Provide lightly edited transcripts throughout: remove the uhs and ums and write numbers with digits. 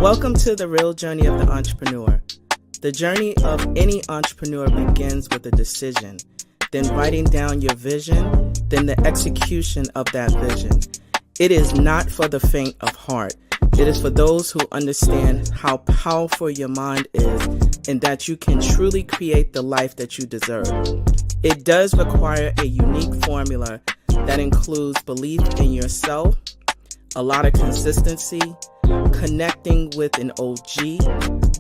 Welcome to the real journey of the entrepreneur. The journey of any entrepreneur begins with a decision, then writing down your vision, then the execution of that vision. It is not for the faint of heart. It is for those who understand how powerful your mind is and that you can truly create the life that you deserve. It does require a unique formula that includes belief in yourself, a lot of consistency, connecting with an OG,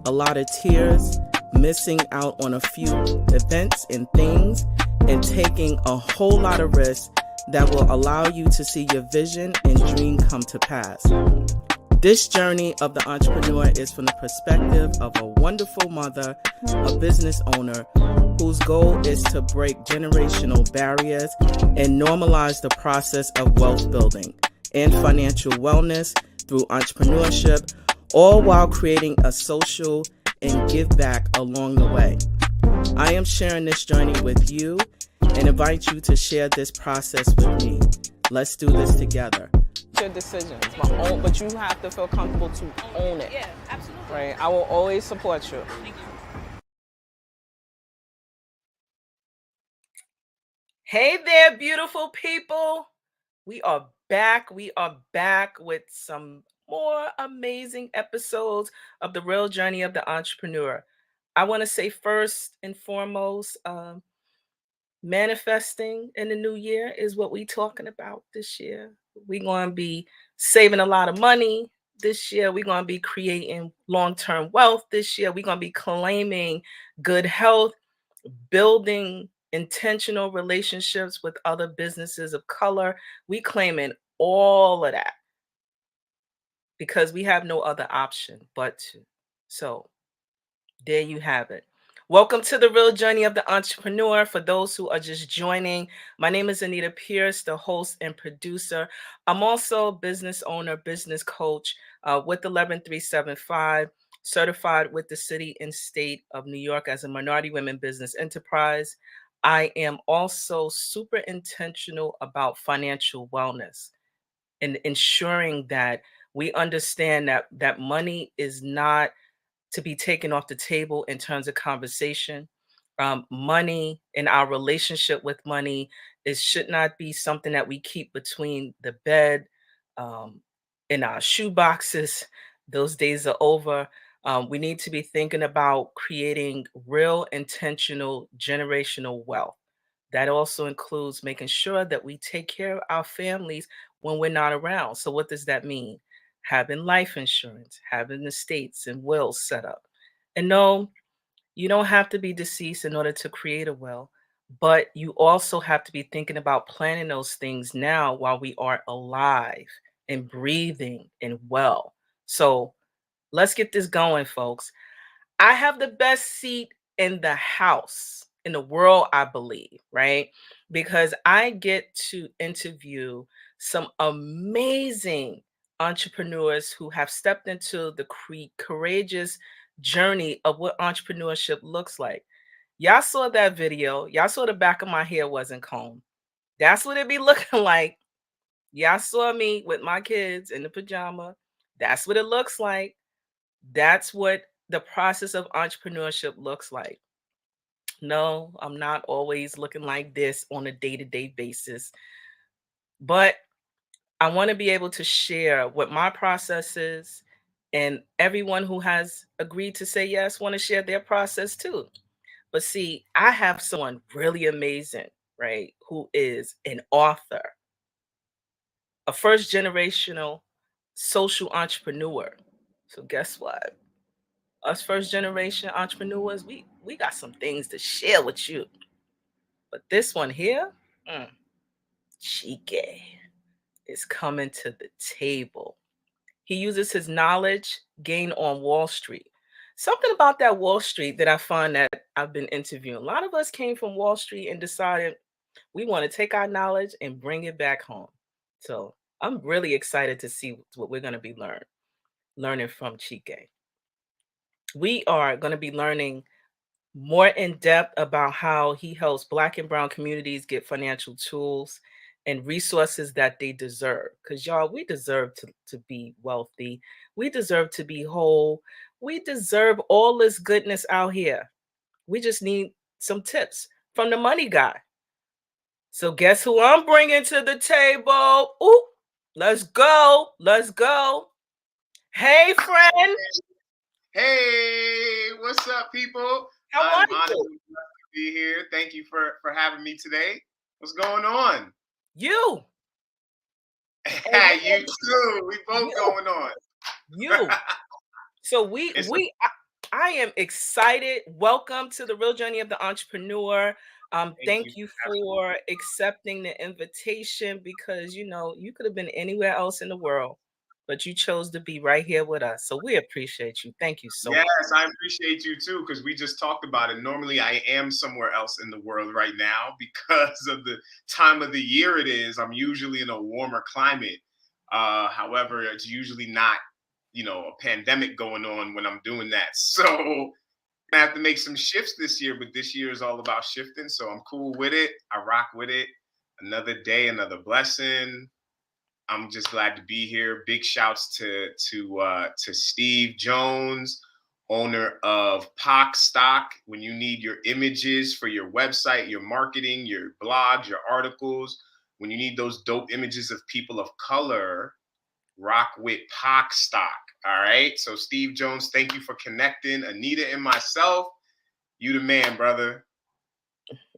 a lot of tears, missing out on a few events and things, and taking a whole lot of risks that will allow you to see your vision and dream come to pass. This journey of the entrepreneur is from the perspective of a wonderful mother, a business owner, whose goal is to break generational barriers and normalize the process of wealth building and financial wellness through entrepreneurship, all while creating a social and give back along the way. I am sharing this journey with you and invite you to share this process with me. Let's do this together. Your decisions, but you have to feel comfortable to own it. Yeah, absolutely. Right? I will always support you. Thank you. Hey there, beautiful people. We are back. We are back with some more amazing episodes of the real journey of the entrepreneur. I want to say first and foremost, manifesting in the new year is what we're talking about this year. We're going to be saving a lot of money this year. We're going to be creating long-term wealth this year. We're going to be claiming good health, building intentional relationships with other businesses of color. We claiming all of that because we have no other option but to. So there you have it. Welcome to the real journey of the entrepreneur. For those who are just joining, my name is Anita Pierce, the host and producer. I'm also a business owner, business coach with 11375, certified with the city and state of New York as a minority women business enterprise. I am also super intentional about financial wellness and ensuring that we understand that money is not to be taken off the table in terms of conversation. Money and our relationship with money should not be something that we keep between the bed, in our shoe boxes. Those days are over. We need to be thinking about creating real, intentional, generational wealth. That also includes making sure that we take care of our families when we're not around. So, what does that mean? Having life insurance, having estates and wills set up. And no, you don't have to be deceased in order to create a will, but you also have to be thinking about planning those things now while we are alive and breathing and well. So let's get this going, folks. I have the best seat in the house, in the world, I believe, right? Because I get to interview some amazing entrepreneurs who have stepped into the courageous journey of what entrepreneurship looks like. Y'all saw that video. Y'all saw the back of my hair wasn't combed. That's what it be looking like. Y'all saw me with my kids in the pajama. That's what it looks like. That's what the process of entrepreneurship looks like. No, I'm not always looking like this on a day-to-day basis, but I want to be able to share what my process is, and everyone who has agreed to say yes want to share their process too. But see, I have someone really amazing, right, who is an author, a first generational social entrepreneur. So guess what? Us first generation entrepreneurs, we got some things to share with you. But this one here, Chike, is coming to the table. He uses his knowledge gained on Wall Street. Something about that Wall Street that I find that I've been interviewing. A lot of us came from Wall Street and decided we want to take our knowledge and bring it back home. So I'm really excited to see what we're going to be learning from Chike. We are going to be learning more in depth about how he helps Black and Brown communities get financial tools and resources that they deserve. Because, y'all, we deserve to be wealthy. We deserve to be whole. We deserve all this goodness out here. We just need some tips from the money guy. So, guess who I'm bringing to the table? Ooh, let's go. Let's go. Hey, friend. Hey, what's up, people? How are I'm honored you? to be here. Thank you for having me today. What's going on? You. And Hey, you too. We both you. going on. You. So It's I am excited. Welcome to the real journey of the entrepreneur. Thank Thank you. you Absolutely. for accepting the invitation because you could have been anywhere else in the world, but you chose to be right here with us. So we appreciate you. Thank you so Yes, much. I appreciate you too, because we just talked about it. Normally, I am somewhere else in the world right now because of the time of the year it is. I'm usually in a warmer climate. However, it's usually not, a pandemic going on when I'm doing that. So I have to make some shifts this year, but this year is all about shifting. So I'm cool with it. I rock with it. Another day, another blessing. I'm just glad to be here. Big shouts to Steve Jones, owner of POC Stock. When you need your images for your website, your marketing, your blogs, your articles, when you need those dope images of people of color, rock with POC Stock. All right. So Steve Jones, thank you for connecting Anita and myself. You the man, brother.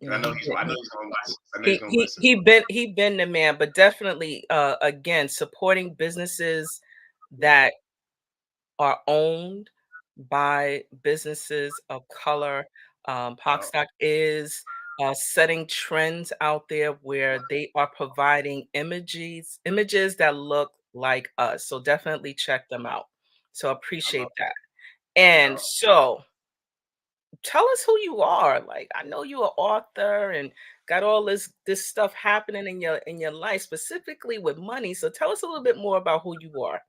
And Yeah, I know he's gonna listen. I know he's he gonna he listen. he been he been the man, but definitely again supporting businesses that are owned by businesses of color. Yeah, Stock is setting trends out there where they are providing images that look like us. So definitely check them out. So I love appreciate that. it. And Yeah. so tell us who you are. Like I know you're an author and got all this stuff happening in your life, specifically with money. So tell us a little bit more about who you are.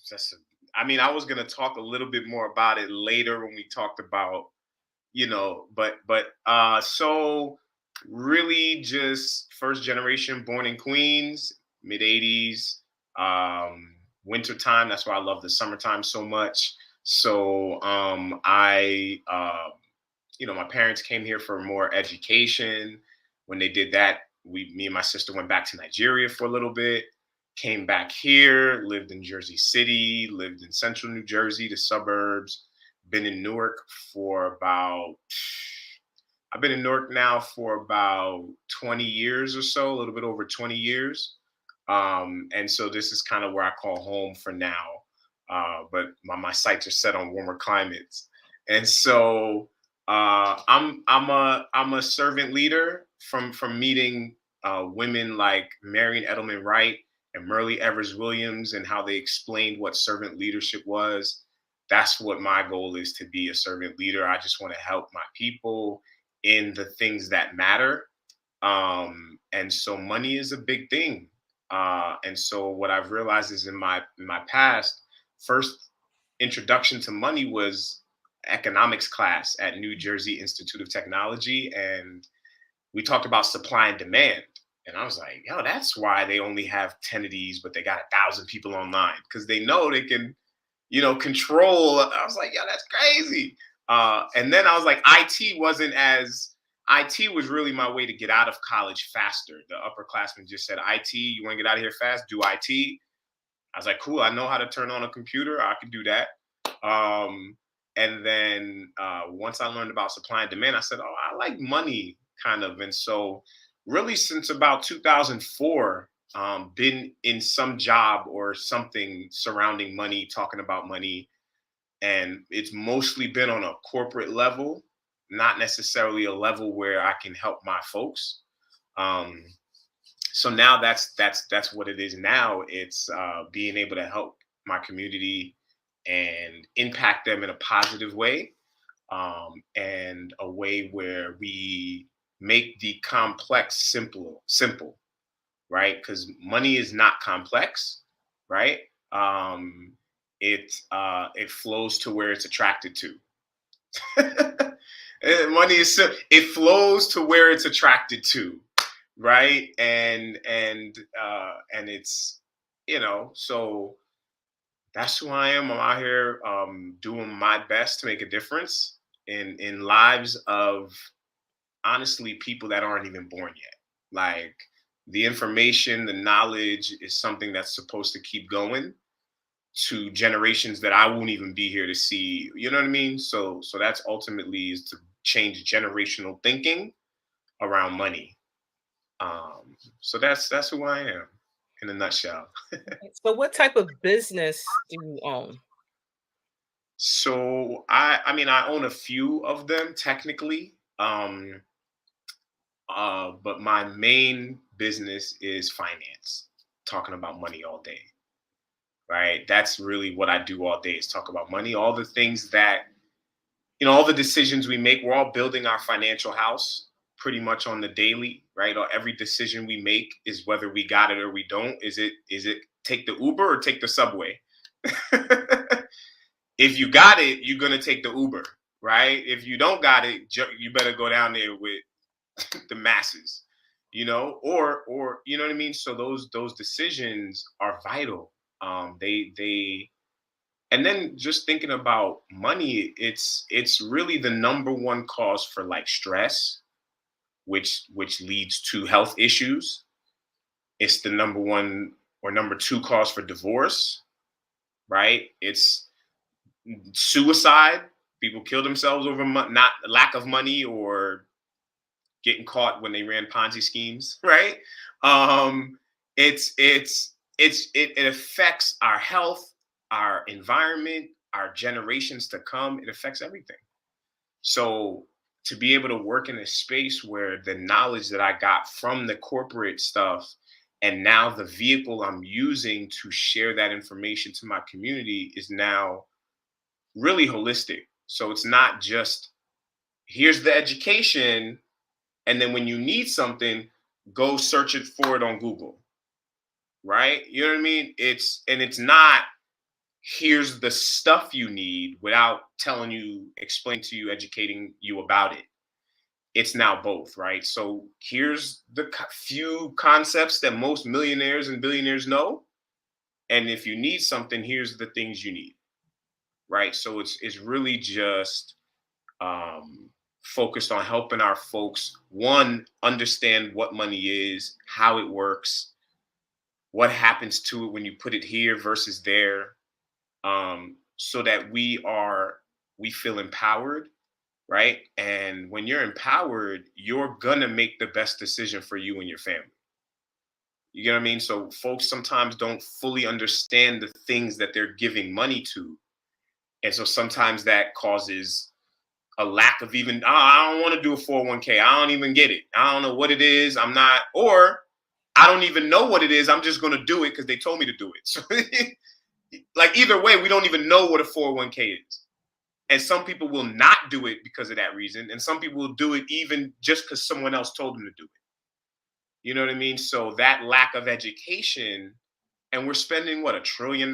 That's I mean, I was gonna talk a little bit more about it later when we talked about, so really just first generation born in Queens, mid 80s, winter time. That's why I love the summertime so much. So my parents came here for more education. When they did that, me and my sister went back to Nigeria for a little bit, came back here, lived in Jersey City, lived in central New Jersey, the suburbs, been in Newark for about, I've been in Newark now for about 20 years or so, a little bit over 20 years. And so this is kind of where I call home for now. But my sights are set on warmer climates. And so I'm a servant leader from meeting women like Marion Edelman Wright and Merle Evers Williams and how they explained what servant leadership was. That's what my goal is, to be a servant leader. I just want to help my people in the things that matter. And so money is a big thing. And so what I've realized is in my past, first introduction to money was economics class at New Jersey Institute of Technology, and we talked about supply and demand. And I was like, yo, that's why they only have 10 of these, but they got 1,000 people online, because they know they can, control. I was like, yo, that's crazy. And then I was like, IT was really my way to get out of college faster. The upperclassmen just said, IT, you want to get out of here fast? Do IT. I was like, cool, I know how to turn on a computer. I can do that. And then once I learned about supply and demand, I said, oh, I like money kind of. And so really since about 2004, been in some job or something surrounding money, talking about money. And it's mostly been on a corporate level, not necessarily a level where I can help my folks. Um, so now that's what it is now. It's being able to help my community and impact them in a positive way, and a way where we make the complex simple, right? Because money is not complex, right? It flows to where it's attracted to. Money is so, it flows to where it's attracted to, right? And it's, so that's who I am. I'm out here doing my best to make a difference in lives of, honestly, people that aren't even born yet. Like, the information, the knowledge is something that's supposed to keep going to generations that I won't even be here to see. You know what I mean? So that's ultimately is to change generational thinking around money. So that's who I am in a nutshell. So what type of business do you own? So I mean, I own a few of them technically. But my main business is finance, talking about money all day, right? That's really what I do all day, is talk about money, all the things that, all the decisions we make. We're all building our financial house pretty much on the daily, right? Or every decision we make is whether we got it or we don't. Is it take the Uber or take the subway? If you got it, you're gonna take the Uber, right? If you don't got it, you better go down there with the masses, or you know what I mean. So those decisions are vital. They And then just thinking about money, it's really the number one cause for like stress, which leads to health issues. It's the number one or number two cause for divorce, right? It's suicide. People kill themselves over not lack of money, or getting caught when they ran Ponzi schemes, right? Um, it affects our health, our environment, our generations to come. It affects everything. So to be able to work in a space where the knowledge that I got from the corporate stuff, and now the vehicle I'm using to share that information to my community, is now really holistic. So it's not just, here's the education, and then when you need something, go search it for it on Google, right? You know what I mean? It's not, here's the stuff you need, without telling you, explaining to you, educating you about it. It's now both, right? So here's the few concepts that most millionaires and billionaires know, and if you need something, here's the things you need, right? So it's really just um, focused on helping our folks, one, understand what money is, how it works, what happens to it when you put it here versus there, so that we feel empowered, right? And when you're empowered, you're gonna make the best decision for you and your family. You get what I mean? So folks sometimes don't fully understand the things that they're giving money to, and so sometimes that causes a lack of even, oh, I don't want to do a 401k. I don't even get it. I don't know what it is. I'm not, or I don't even know what it is. I'm just going to do it because they told me to do it. So like, either way, we don't even know what a 401k is. And some people will not do it because of that reason. And some people will do it even just because someone else told them to do it. You know what I mean? So that lack of education, and we're spending what, $1 trillion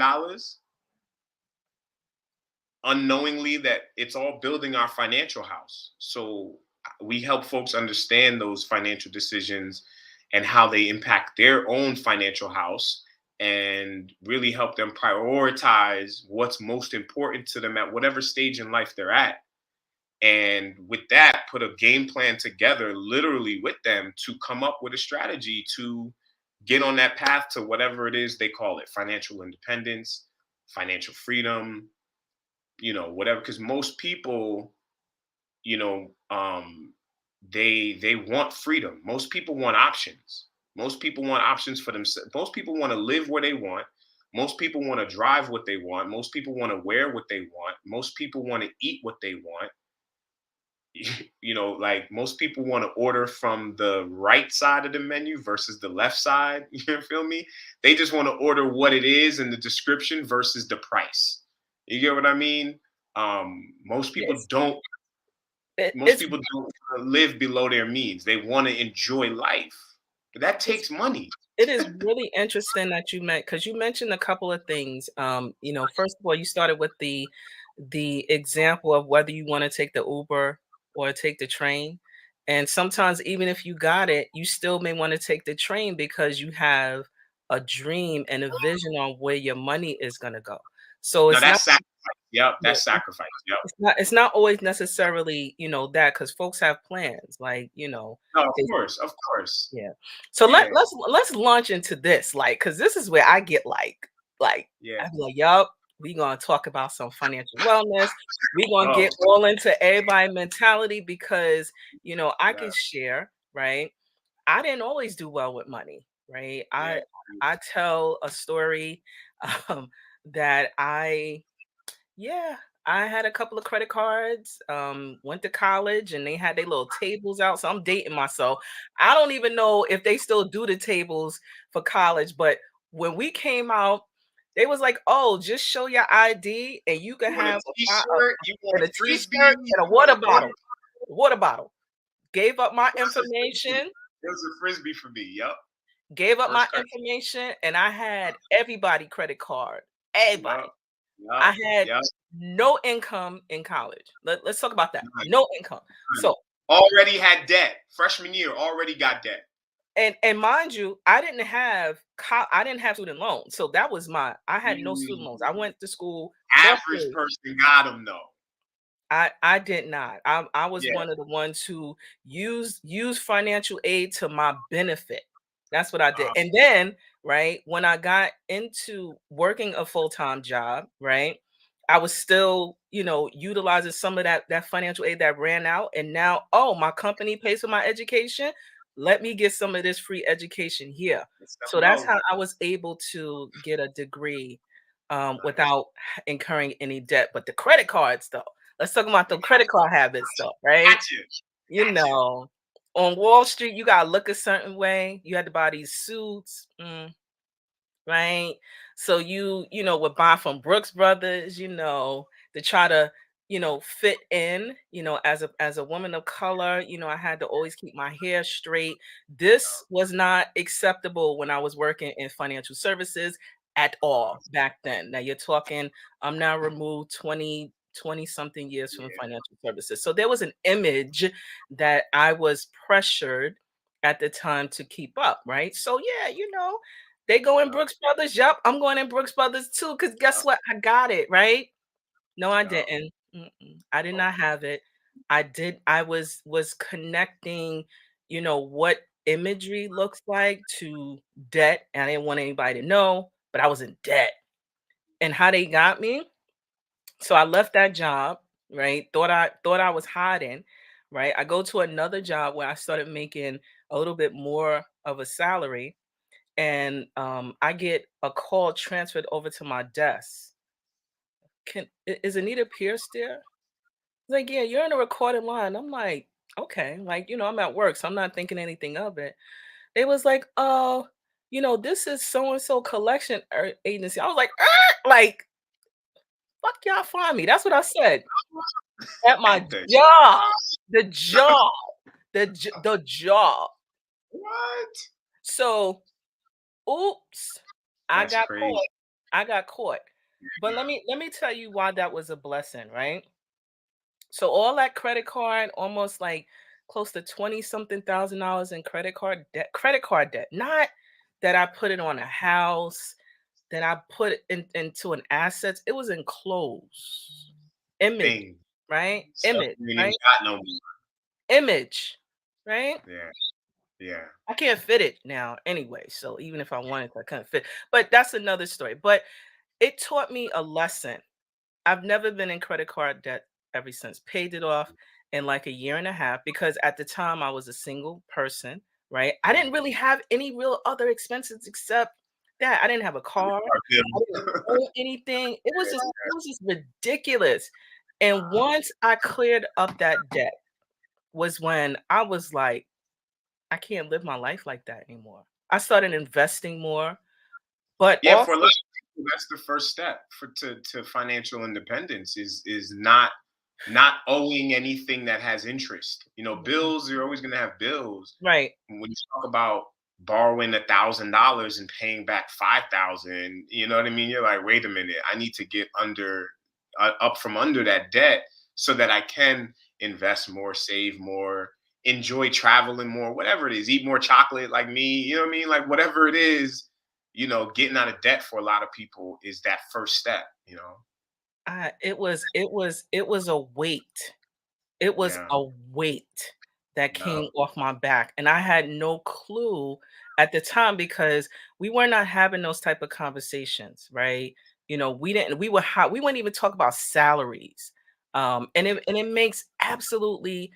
unknowingly, that it's all building our financial house. So we help folks understand those financial decisions and how they impact their own financial house, and really help them prioritize what's most important to them at whatever stage in life they're at. And with that, put a game plan together, literally with them, to come up with a strategy to get on that path to whatever it is they call it: financial independence, financial freedom, whatever. Because most people, you know they want freedom. Most people want options. Most people want options for themselves. Most people want to live where they want. Most people want to drive what they want. Most people want to wear what they want. Most people want to eat what they want. Like, most people want to order from the right side of the menu versus the left side. You feel me? They just want to order what it is in the description versus the price. You get what I mean? Most people Yes, don't. Most it's people don't live below their means. They want to enjoy life. But that it's takes money. it is really interesting that because you mentioned a couple of things. First of all, you started with the example of whether you want to take the Uber or take the train. And sometimes, even if you got it, you still may want to take the train because you have a dream and a vision on where your money is going to go. So No, it's not, that's sacrifice. Yep, yeah, that's sacrifice. Yep. it's not always necessarily, that, because folks have plans, like, No, of they, course, of course. yeah. So Yeah, let's launch into this, like, because this is where I get like yeah. I be like, yup, we gonna talk about some financial wellness. We gonna Oh, get all into everybody mentality because I yeah, can share, right? I didn't always do well with money, right? yeah. I tell a story um that yeah, I had a couple of credit cards, went to college and they had their little tables out. So I'm dating myself. I don't even know if they still do the tables for college, but when we came out, they was like, "Oh, just show your ID and you can You want a have T-shirt? You want and a a frisbee? t-shirt You and a want water a water? bottle." Water bottle. Gave up my What's a frisbee? information, There's a frisbee for me. Yep. gave up my First card. information, and I had everybody credit card. Everybody. Yep. Yep. I had Yep. no income in college. Let's talk about that. None, No income. none. So, Already had debt. Freshman year, already got debt. and mind you, I didn't have student loans. So that was I had no student loans. I Mm. went to school for Average free. person got them though. I did not. I was Yeah. one of the ones who used financial aid to my benefit. That's what I did. Uh, And then, right, when I got into working a full-time job, right, I was still, utilizing some of that financial aid that ran out. And now, oh, my company pays for my education. Let me get some of this free education here. let's So go. that's how I was able to get a degree Nice. without incurring any debt. But the credit cards, though. Let's talk about We the credit card habits got though, you. right? Got you. You Got you. know, on Wall Street, you gotta look a certain way. You had to buy these suits. Right? So would buy from Brooks Brothers, to try to, fit in, as a woman of color, I had to always keep my hair straight. This was not acceptable when I was working in financial services at all back then. Now you're talking, I'm now removed 20 something years from Yeah. financial services. So there was an image that I was pressured at the time to keep up, right? So yeah, they go in Yep. Brooks Brothers. Yup, I'm going in Brooks Brothers too. Cause guess Yep. what? I got it, right? No, I Yep. didn't. I did Oh, not have it. I was connecting, what imagery looks like to debt. And I didn't want anybody to know, but I was in debt. And how they got me. So I left that job, right? Thought I was hiding, right? I go to another job where I started making a little bit more of a salary, and I get a call transferred over to my desk. Is Anita Pierce there? Like, yeah, you're in a recorded line. I'm like, okay, like, I'm at work, so I'm not thinking anything of it. They was like, oh, this is so and so collection agency. I was like, like, fuck y'all find me. That's what I said at my at the job, the job, the job. what? So, oops, I That's got crazy. caught. I got caught. But let me tell you why that was a blessing, right? So all that credit card, almost like close to 20 something thousand dollars in credit card debt. Not that I put it on a house, that I put it into an assets. It was in clothes. Image, Thing. right? Stuff Image, you ain't even right? got no more. Image, right? Yeah. Yeah. I can't fit it now anyway. So even if I wanted to, I couldn't fit. But that's another story. But it taught me a lesson. I've never been in credit card debt ever since. Paid it off in like a year and a half because at the time I was a single person, right? I didn't really have any real other expenses except that. I didn't have a car. Our I didn't bills. own anything. It was just ridiculous. And once I cleared up that debt was when I was like, I can't live my life like that anymore. I started investing more, but Yeah, for a lot also, of people, that's the first step to financial independence is not owing anything that has interest. Bills, you're always gonna have bills. right. When you talk about borrowing $1,000 and paying back 5,000, you know what I mean? You're like, wait a minute, I need to get up from under that debt so that I can invest more, save more, enjoy traveling more, whatever it is, eat more chocolate like me, you know what I mean? Like whatever it is, getting out of debt for a lot of people is that first step. It was a weight. It was Yeah. a weight that Yeah. came off my back, and I had no clue at the time because we were not having those type of conversations, right? We wouldn't even talk about salaries. And it makes absolutely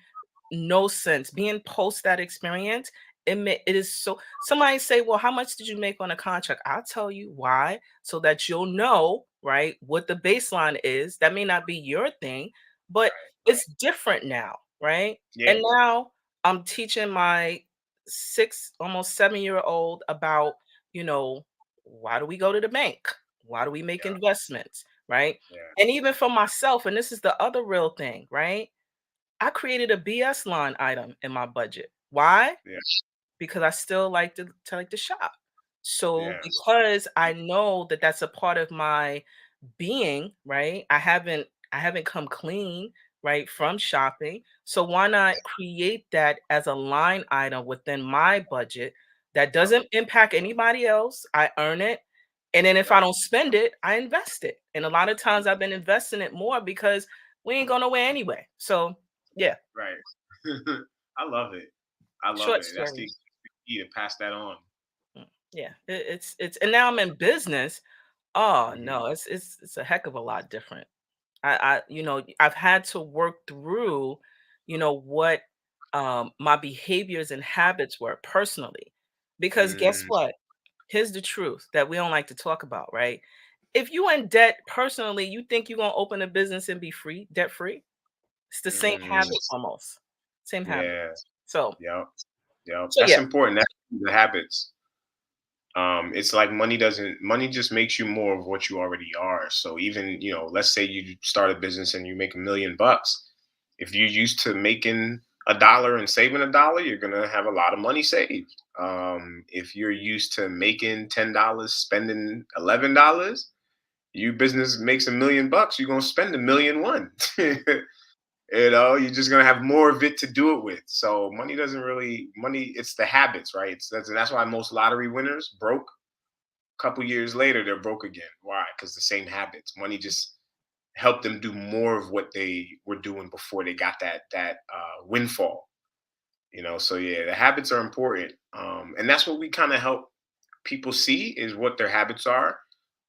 no sense. Being post that experience, it is so somebody say, well, how much did you make on a contract? I'll tell you why, so that you'll know, right, what the baseline is. That may not be your thing, but Right. it's different now, right? Yeah. And now I'm teaching my almost 7-year old about, why do we go to the bank? Why do we make Yeah. investments, right? Yeah. And even for myself, and this is the other real thing, right? I created a BS line item in my budget. Why? Yeah. Because I still like to shop. So Yeah. because I know that that's a part of my being, right? I haven't come clean, right, from shopping. So why not create that as a line item within my budget that Yep. doesn't impact anybody else? I earn it. And then if Yep. I don't spend it, I invest it. And a lot of times I've been investing it more because we ain't going nowhere anyway. So yeah, Right. I love it. I love short it. That's the story. key to pass that on. Yeah, it's and now I'm in business. Oh Hmm. no, it's a heck of a lot different. I've had to work through, what my behaviors and habits were personally. Because guess Mm, what? Here's the truth that we don't like to talk about, right? If you in debt personally, you think you're gonna open a business and be free, debt free? It's the same mm, habit almost. Same habit. yeah. So Yep. Yep. so That's yeah. important. That's the habits. It's like money just makes you more of what you already are. So even, let's say you start a business and you make $1 million. If you're used to making $1 and saving $1, you're gonna have a lot of money saved. If you're used to making $10, spending $11, you business makes $1 million, you're gonna spend 1,000,001. You're just gonna have more of it to do it with. So money. It's the habits, right? That's why most lottery winners broke. A couple years later, they're broke again. Why? Because the same habits. Money just helped them do more of what they were doing before they got that windfall. So yeah, the habits are important, and that's what we kind of help people see is what their habits are.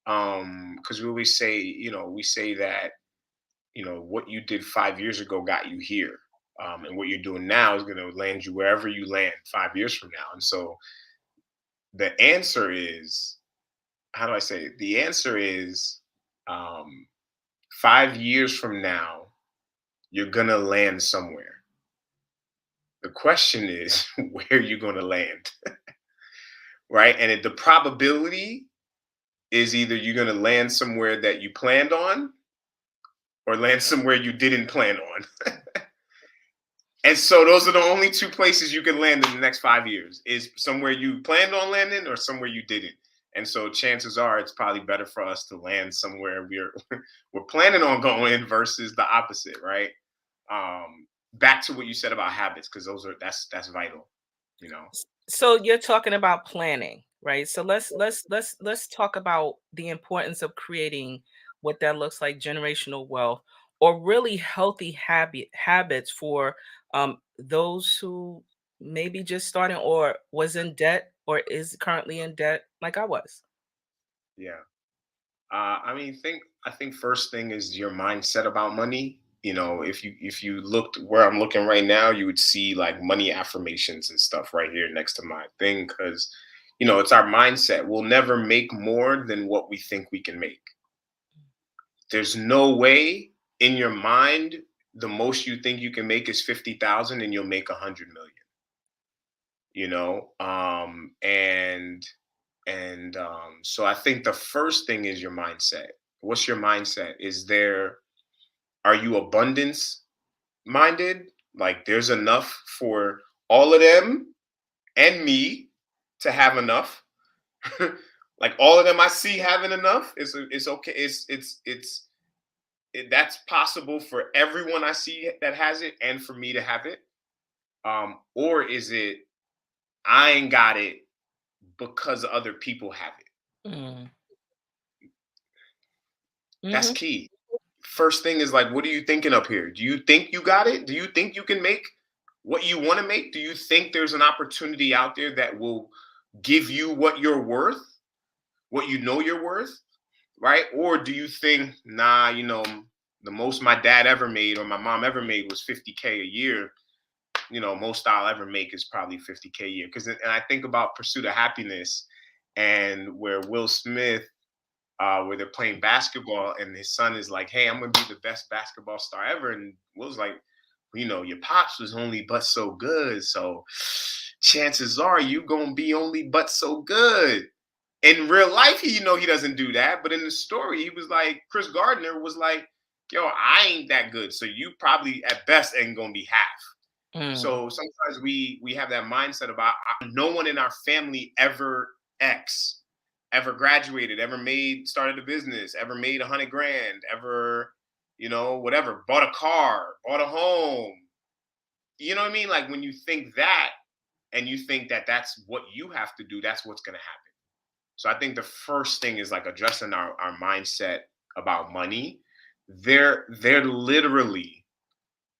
Because we say that what you did 5 years ago got you here, and what you're doing now is going to land you wherever you land 5 years from now. And so the answer is, how do I say it? The answer is, um, 5 years from now you're going to land somewhere. The question is where you're going to land, right? And the probability is either you're going to land somewhere that you planned on or land somewhere you didn't plan on. And so those are the only two places you can land in the next 5 years, is somewhere you planned on landing or somewhere you didn't. And so chances are it's probably better for us to land somewhere we're planning on going versus the opposite, right? Back to what you said about habits, because that's vital, you know. So you're talking about planning, right? So let's talk about the importance of creating what that looks like, generational wealth, or really healthy habits for those who maybe just starting or was in debt or is currently in debt, like I was. Yeah. I think first thing is your mindset about money. If you looked where I'm looking right now, you would see like money affirmations and stuff right here next to my thing, because it's our mindset. We'll never make more than what we think we can make. There's no way in your mind the most you think you can make is 50,000 and you'll make 100 million. So I think the first thing is your mindset. What's your mindset? Are you abundance minded? Like there's enough for all of them and me to have enough. Like all of them I see having enough. It's okay. It's That's possible for everyone I see that has it, and for me to have it. Or is it I ain't got it because other people have it? Mm. That's Hmm. key. First thing is like, what are you thinking up here? Do you think you got it? Do you think you can make what you want to make? Do you think there's an opportunity out there that will give you what you're worth, what you know you're worth, right? Or do you think, nah, the most my dad ever made or my mom ever made was 50K a year. Most I'll ever make is probably 50K a year. And I think about Pursuit of Happiness, and where Will Smith, where they're playing basketball, and his son is like, "Hey, I'm gonna be the best basketball star ever," and Will's like, "Your pops was only but so good, so chances are you gonna be only but so good." In real life, he doesn't do that, but in the story, he was like, Chris Gardner was like, "Yo, I ain't that good, so you probably at best ain't gonna be half." Mm. So sometimes we have that mindset about no one in our family ever graduated, ever started a business, ever made 100 grand, ever, whatever, bought a car, bought a home. You know what I mean? Like when you think that and you think that that's what you have to do, that's what's going to happen. So I think the first thing is like addressing our mindset about money. There literally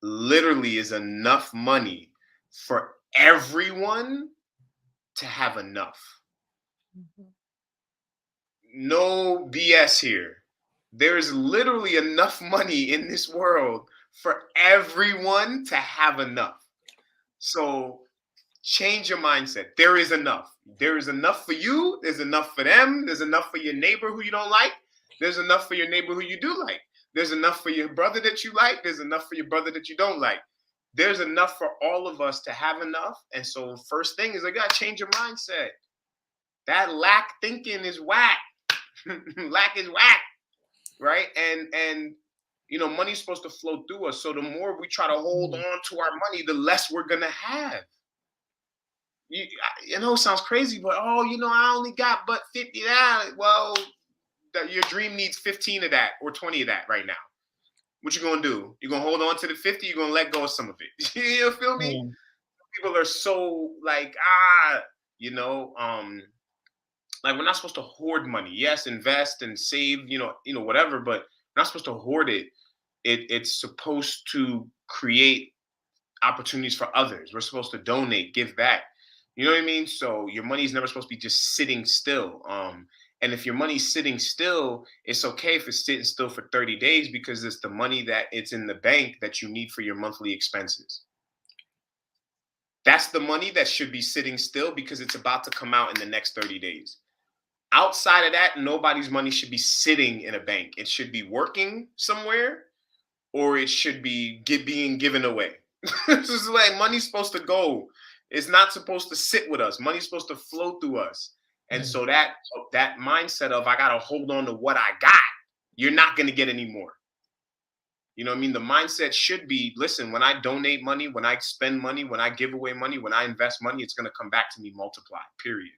is enough money for everyone to have enough. Mhm. No BS here. There is literally enough money in this world for everyone to have enough. So change your mindset. There is enough. There is enough for you. There's enough for them. There's enough for your neighbor who you don't like. There's enough for your neighbor who you do like. There's enough for your brother that you like. There's enough for your brother that you don't like. There's enough for all of us to have enough. And so first thing is I got to change your mindset. That lack thinking is whack. Lack is whack, right? And money's supposed to flow through us. So the more we try to hold on to our money, the less we're gonna have. It sounds crazy, but I only got but $50. Well, your dream needs 15 of that or 20 of that right now. What you gonna do? You gonna hold on to the 50? You gonna let go of some of it? You feel me? Mm. People are so like you know, um, like we're not supposed to hoard money. Yes, invest and save, whatever, but we're not supposed to hoard it. It's supposed to create opportunities for others. We're supposed to donate, give back. You know what I mean? So your money's never supposed to be just sitting still. And if your money's sitting still, it's okay if it's sitting still for 30 days because it's the money that it's in the bank that you need for your monthly expenses. That's the money that should be sitting still because it's about to come out in the next 30 days. Outside of that, nobody's money should be sitting in a bank. It should be working somewhere or it should be being given away. This is the way money's supposed to go. It's not supposed to sit with us. Money's supposed to flow through us. And so that mindset of I gotta hold on to what I got, you're not gonna get any more. You know what I mean? The mindset should be, listen, when I donate money, when I spend money, when I give away money, when I invest money, it's gonna come back to me multiplied, period.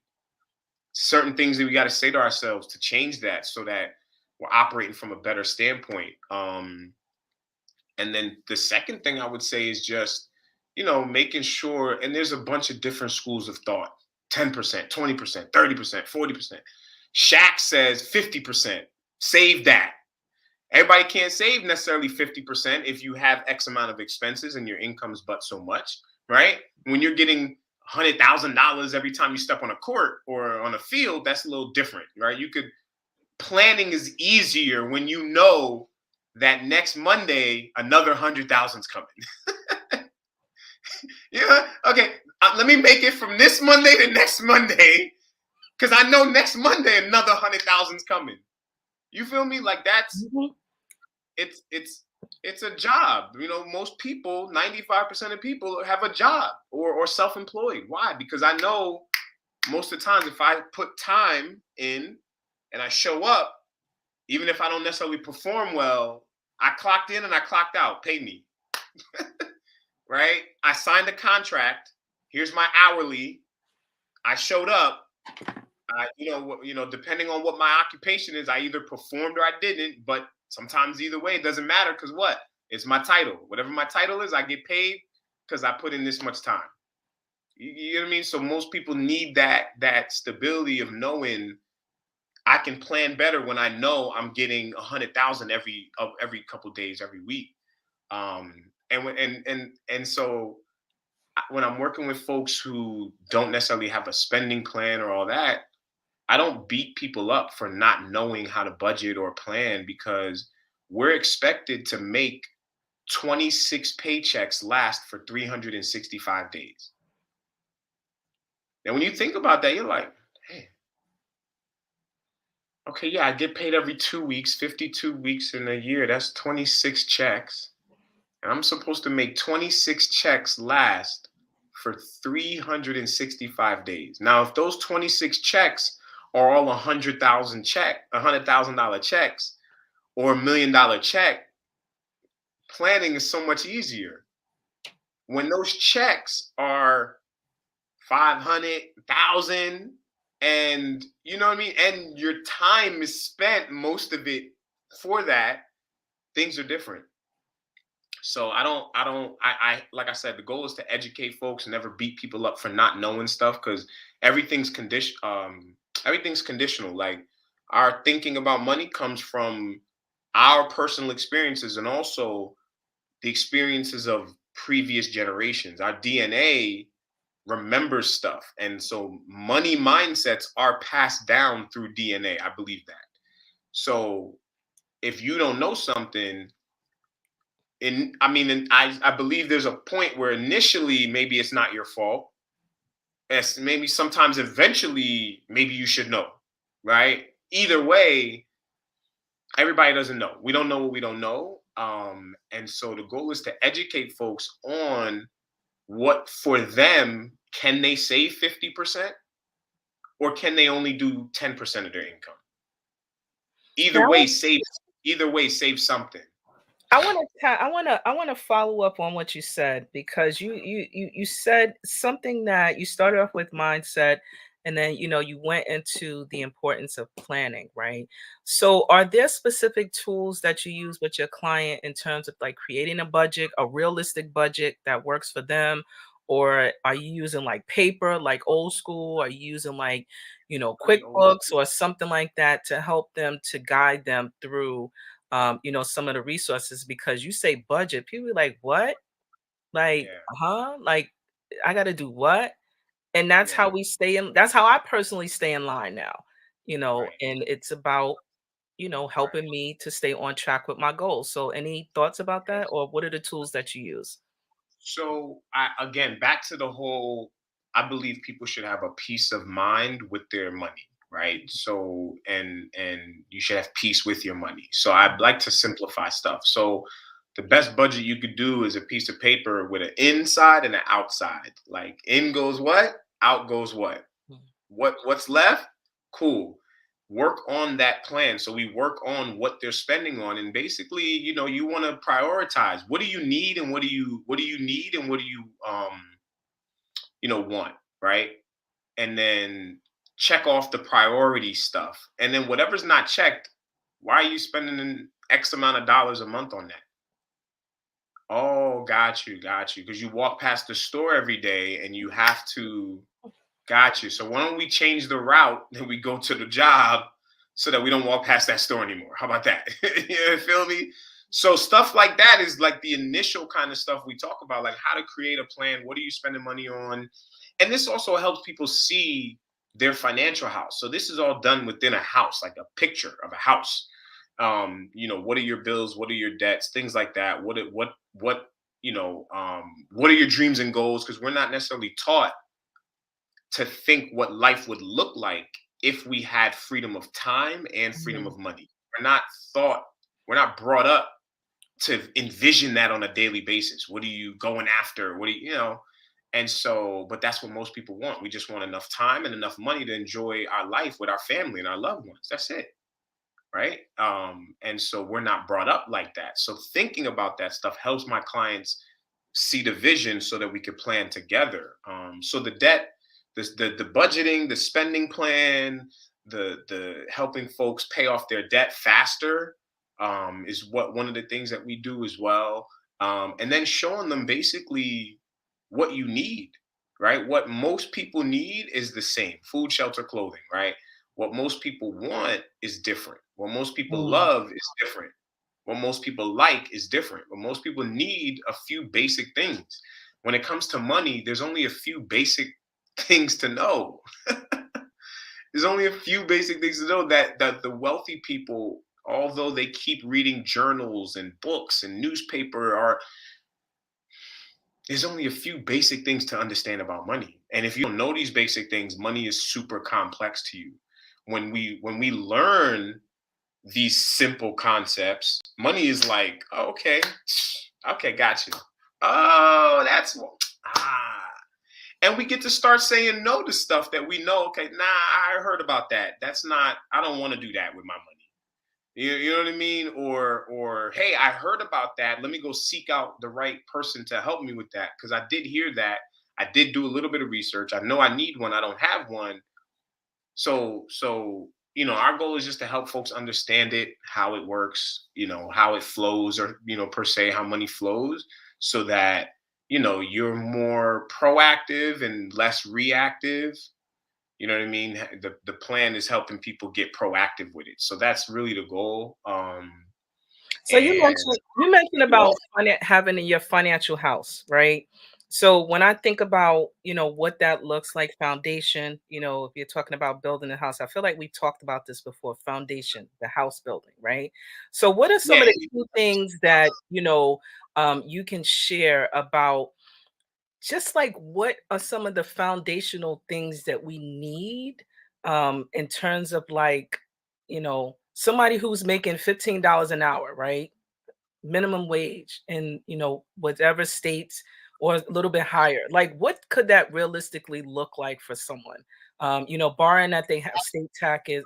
Certain things that we got to say to ourselves to change that so that we're operating from a better standpoint. And then the second thing I would say is just, making sure, and there's a bunch of different schools of thought 10%, 20%, 30%, 40%. Shaq says 50%. Save that. Everybody can't save necessarily 50% if you have X amount of expenses and your income's but so much, right? When you're getting $100,000 every time you step on a court or on a field, that's a little different, right? Planning is easier when you know that next Monday another 100,000's coming. Yeah, okay. Let me make it from this Monday to next Monday because I know next Monday another 100,000's coming. You feel me? Like that's it's a job. Most people, 95% of people have a job or self-employed. Why? Because I know most of the times if I put time in and I show up, even if I don't necessarily perform well, I clocked in and I clocked out. Pay me. Right? I signed a contract. Here's my hourly. I showed up. Depending on what my occupation is, I either performed or I didn't. But Sometimes either way, it doesn't matter because what? It's my title. Whatever my title is, I get paid because I put in this much time. You know what I mean? So most people need that stability of knowing I can plan better when I know I'm getting 100,000 every couple days, every week. And so when I'm working with folks who don't necessarily have a spending plan or all that, I don't beat people up for not knowing how to budget or plan because we're expected to make 26 paychecks last for 365 days. And when you think about that, you're like, hey, okay, yeah, I get paid every 2 weeks, 52 weeks in a year. That's 26 checks. And I'm supposed to make 26 checks last for 365 days. Now, if those 26 checks are all $100,000 checks or $1 million check, planning is so much easier. When those checks are 500,000 and you know what I mean, and your time is spent most of it for that, things are different. So I like I said, the goal is to educate folks and never beat people up for not knowing stuff because everything's everything's conditional. Like our thinking about money comes from our personal experiences and also the experiences of previous generations. Our DNA remembers stuff. And so money mindsets are passed down through DNA. I believe that. So if you don't know something, I believe there's a point where initially maybe it's not your fault. It's maybe sometimes eventually maybe you should know, right? Either way, everybody doesn't know. We don't know what we don't know. And so the goal is to educate folks on what for them, can they save 50% or can they only do 10% of their income? Either way, save something. I want to follow up on what you said because you said something that you started off with mindset and then you went into the importance of planning, right? So are there specific tools that you use with your client in terms of like creating a budget, a realistic budget that works for them? Or are you using like paper, like old school? Are you using like, Very old QuickBooks school. or something like that to help them to guide them through some of the resources because you say budget, people are like, what? Like, Yeah, huh? Like, I got to do what? And that's how yeah, we stay in, that's how I personally stay in line now, right, and it's about, right. helping me to stay on track with my goals. So, any thoughts about Yeah. that, or what are the tools that you use? So I again back to the whole I believe people should have a peace of mind with their money, right? So and you should have peace with your money. So I'd like to simplify stuff. So the best budget you could do is a piece of paper with an inside and an outside. Like in goes what, out goes what. Mhm. What's left? Cool. Work on that plan. So we work on what they're spending on, and basically, you want to prioritize. What do you need, and what do you need, and what do you want, right? And then check off the priority stuff, and then whatever's not checked, why are you spending an X amount of dollars a month on that? Oh, got you. Because you walk past the store every day, and you have to. Got you. So why don't we change the route that we go to the job so that we don't walk past that store anymore? How about that? You feel me? So stuff like that is like the initial kind of stuff we talk about, like how to create a plan. What are you spending money on? And this also helps people see their financial house. So this is all done within a house, like a picture of a house. What are your bills? What are your debts? Things like that. What are your dreams and goals? Because we're not necessarily taught to think what life would look like if we had freedom of time and freedom Mhm. of money. We're not thought, we're not brought up to envision that on a daily basis. What are you going after? What do you? And so, but that's what most people want. We just want enough time and enough money to enjoy our life with our family and our loved ones. That's it. Right. And so we're not brought up like that. So thinking about that stuff helps my clients see the vision so that we could plan together. So the debt, the budgeting, the spending plan, the helping folks pay off their debt faster. is what one of the things that we do as well. And then showing them basically what you need, right? What most people need is the same: food, shelter, clothing, right? What most people want is different. What most people Mm. love is different. What most people like is different. What most people need a few basic things. When it comes to money, there's only a few basic things to know. There's only a few basic things to know that the wealthy people, although they keep reading journals and books and newspaper, are there's only a few basic things to understand about money. And if you don't know these basic things, money is super complex to you. When we learn these simple concepts, money is like, oh, okay, okay, got you. Oh, ah. And we get to start saying no to stuff that we know. Okay, nah, I heard about that. That's not. I don't want to do that with my money. You know what I mean? Or hey, I heard about that. Let me go seek out the right person to help me with that, because I did hear that. I did do a little bit of research. I know I need one. I don't have one. So our goal is just to help folks understand it, how it works, how it flows, or per se how money flows, so that you're more proactive and less reactive. You know what I mean? The plan is helping people get proactive with it. So that's really the goal. So you And mentioned about having in your financial house, right? So when I think about, what that looks like, foundation, if you're talking about building a house, I feel like we talked about this before, foundation, the house building, right? So what are some yeah, of the key things that, you can share about just like what are some of the foundational things that we need in terms of like, somebody who's making $15 an hour, right? Minimum wage in, whatever states or a little bit higher. Like what could that realistically look like for someone? Barring that they have state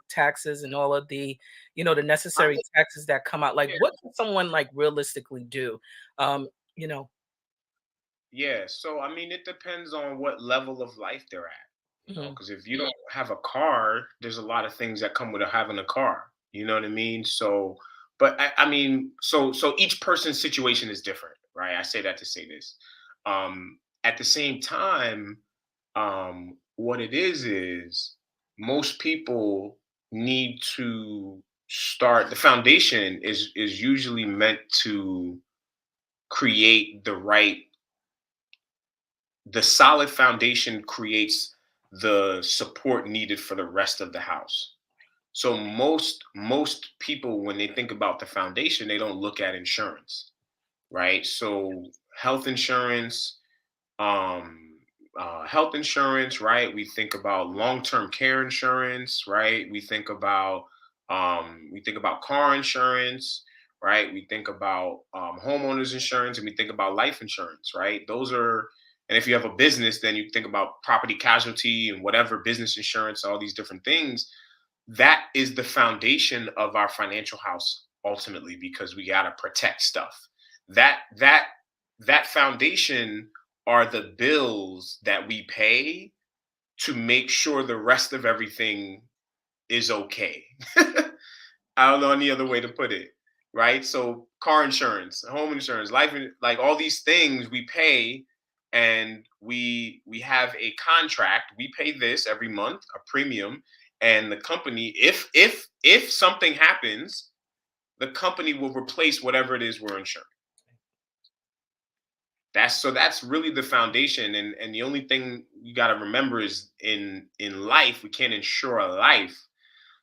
taxes and all of the, the necessary taxes that come out. Like yeah, what can someone like realistically do? You know, yeah. So I mean, it depends on what level of life they're at. mhm. Because if you don't have a car, there's a lot of things that come with having a car. You know what I mean? So, but I mean, so each person's situation is different, right? I say that to say this. At the same time, what it is most people need to start. The foundation is usually meant to create the solid foundation creates the support needed for the rest of the house. So most people, when they think about the foundation, they don't look at insurance, right? So health insurance, um, right? We think about long-term care insurance, right? We think about car insurance, right? We think about homeowners insurance, and we think about life insurance, right? Those are, and if you have a business, then you think about property casualty and whatever business insurance, all these different things. That is the foundation of our financial house ultimately, because we got to protect stuff. That foundation are the bills that we pay to make sure the rest of everything is okay. I don't know any other way to put it, right? So car insurance, home insurance, like all these things we pay, and we have a contract. We pay this every month, a premium, and the company, if something happens, the company will replace whatever it is we're insuring. That's really the foundation, and the only thing you got to remember is in life we can't insure a life.